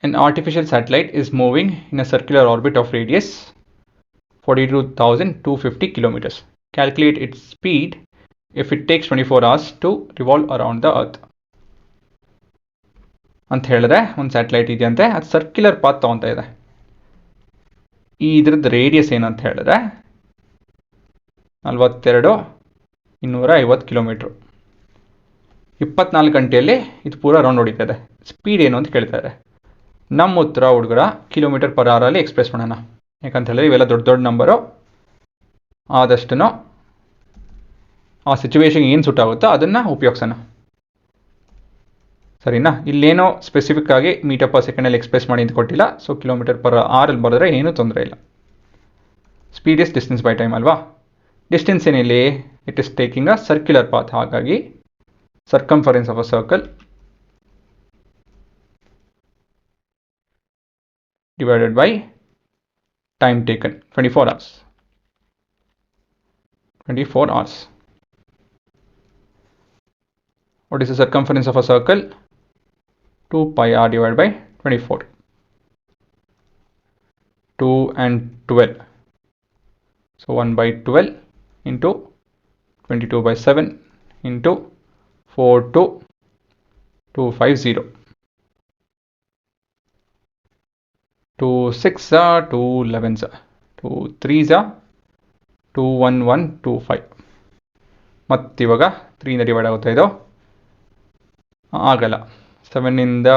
An artificial satellite is moving in a circular orbit of radius 42,250 kilometers. Calculate its speed if it takes 24 hours to revolve around the earth. ಅಂತ ಹೇಳಿದ್ರೆ ಒಂದು satellite ಇದೆಯಂತೆ, ಅದು circular path ತೊಗೊತಾ ಇದೆ. ಇದ್ರದ್ದು radius ಏನಂತ ಹೇಳಿದ್ರೆ 42,250 kilometre. 24 ಗಂಟೆಯಲ್ಲಿ ಇದು ಪೂರ ರೌಂಡ್ ಹೊಡಿತಾ ಇದೆ. ಸ್ಪೀಡ್ ಏನು ಅಂತ ಕೇಳ್ತಾ ಇದೆ. ನಮ್ಮ ಉತ್ತರ ಹುಡುಗರ ಕಿಲೋಮೀಟರ್ ಪರ್ ಅವರಲ್ಲಿ ಎಕ್ಸ್ಪ್ರೆಸ್ ಮಾಡೋಣ. ಯಾಕಂತ ಹೇಳಿದ್ರೆ ಇವೆಲ್ಲ ದೊಡ್ಡ ದೊಡ್ಡ ನಂಬರು, ಆದಷ್ಟು ಆ ಸಿಚುವೇಶನ್ಗೆ ಏನು ಸೂಟ್ ಆಗುತ್ತೋ ಅದನ್ನು ಉಪಯೋಗಿಸೋಣ. ಸರಿನಾ? ಇಲ್ಲೇನೋ ಸ್ಪೆಸಿಫಿಕ್ ಆಗಿ ಮೀಟರ್ ಪರ್ ಸೆಕೆಂಡಲ್ಲಿ ಎಕ್ಸ್ಪ್ರೆಸ್ ಮಾಡಿ ಅಂತ ಕೊಟ್ಟಿಲ್ಲ. ಸೊ ಕಿಲೋಮೀಟರ್ ಪರ್ ಅವರಲ್ಲಿ ಬರೆದ್ರೆ ಏನೂ ತೊಂದರೆ ಇಲ್ಲ. Speed is distance by time ಅಲ್ವಾ? ಡಿಸ್ಟೆನ್ಸ್ ಏನಿಲ್ಲಿ? It is taking a circular path. ಹಾಗಾಗಿ circumference of a circle divided by time taken, 24 hours. 24 hours. What is the circumference of a circle? 2 pi r divided by 24. 2 and 12. So 1 by 12 into 22 by 7 into 42250. 2 6 2 11 2 3 21125. ಮತ್ತಿವಾಗ 3 divide ಆಗುತ್ತೆ. ಇದು ಆಗಲ್ಲ. 7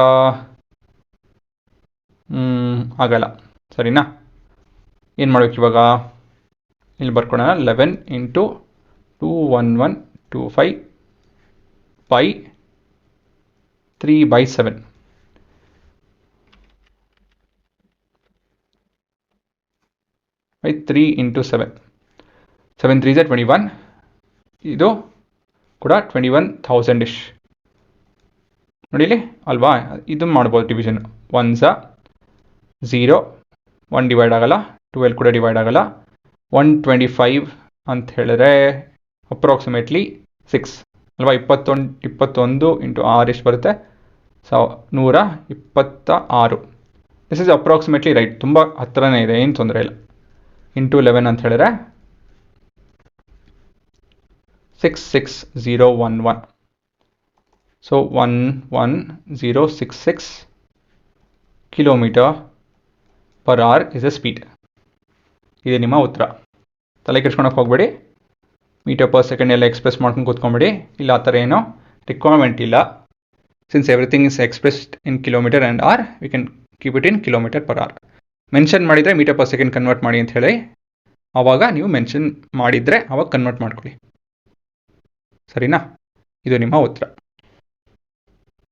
ಆಗಲ್ಲ. ಸರಿನಾ? ಏನು ಮಾಡಬೇಕು ಇವಾಗ? ಇಲ್ಲಿ ಬರ್ಕೊಳ್ಳೋಣ. 11 into 21125 by 3 by 7. by 3 into 7. 7 3 is 21. ಇದು ಕೂಡ 21,000 ಇಶ್. ನೋಡಿಲಿ ಅಲ್ವಾ? ಇದು ಮಾಡ್ಬೋದು ಡಿವಿಷನ್. 1 0, 1 ಡಿವೈಡ್ ಆಗಲ್ಲ, 12 ಕೂಡ ಡಿವೈಡ್ ಆಗಲ್ಲ. 125 ಅಂತ ಹೇಳಿದ್ರೆ ಅಪ್ರಾಕ್ಸಿಮೇಟ್ಲಿ 6 ಅಲ್ವಾ? 21 ಇಂಟು 6 ಎಷ್ಟು ಬರುತ್ತೆ? 126. This is approximately right. ತುಂಬ ಹತ್ರನೇ ಇದೆ, ಏನು ತೊಂದರೆ ಇಲ್ಲ. ಇಂಟು 11 ಅಂತ ಹೇಳಿದ್ರೆ 66011. So 11066 kilometre per hour is a speed. ಇದೆ ನಿಮ್ಮ ಉತ್ತರ. ತಲೆ ಕೆಡ್ಸ್ಕೊಳಕ್ಕೆ ಹೋಗಬೇಡಿ. ಮೀಟರ್ ಪರ್ ಸೆಕೆಂಡ್ ಎಲ್ಲ ಎಕ್ಸ್ಪ್ರೆಸ್ ಮಾಡ್ಕೊಂಡು ಕೂತ್ಕೊಂಬಿಡಿ. ಇಲ್ಲ ಆ ಥರ ಏನೋ ರಿಕ್ವೈರ್ಮೆಂಟ್ ಇಲ್ಲ. Since everything is expressed in kilometre and or, we can keep it in kilometre per hour. Mention ಮಾಡಿದರೆ ಮೀಟರ್ ಪರ್ ಸೆಕೆಂಡ್ ಕನ್ವರ್ಟ್ ಮಾಡಿ ಅಂತ ಹೇಳಿ, ಆವಾಗ ನೀವು ಮೆನ್ಷನ್ ಮಾಡಿದರೆ ಆವಾಗ ಕನ್ವರ್ಟ್ ಮಾಡ್ಕೊಳ್ಳಿ. ಸರಿನಾ? ಇದು ನಿಮ್ಮ ಉತ್ತರ.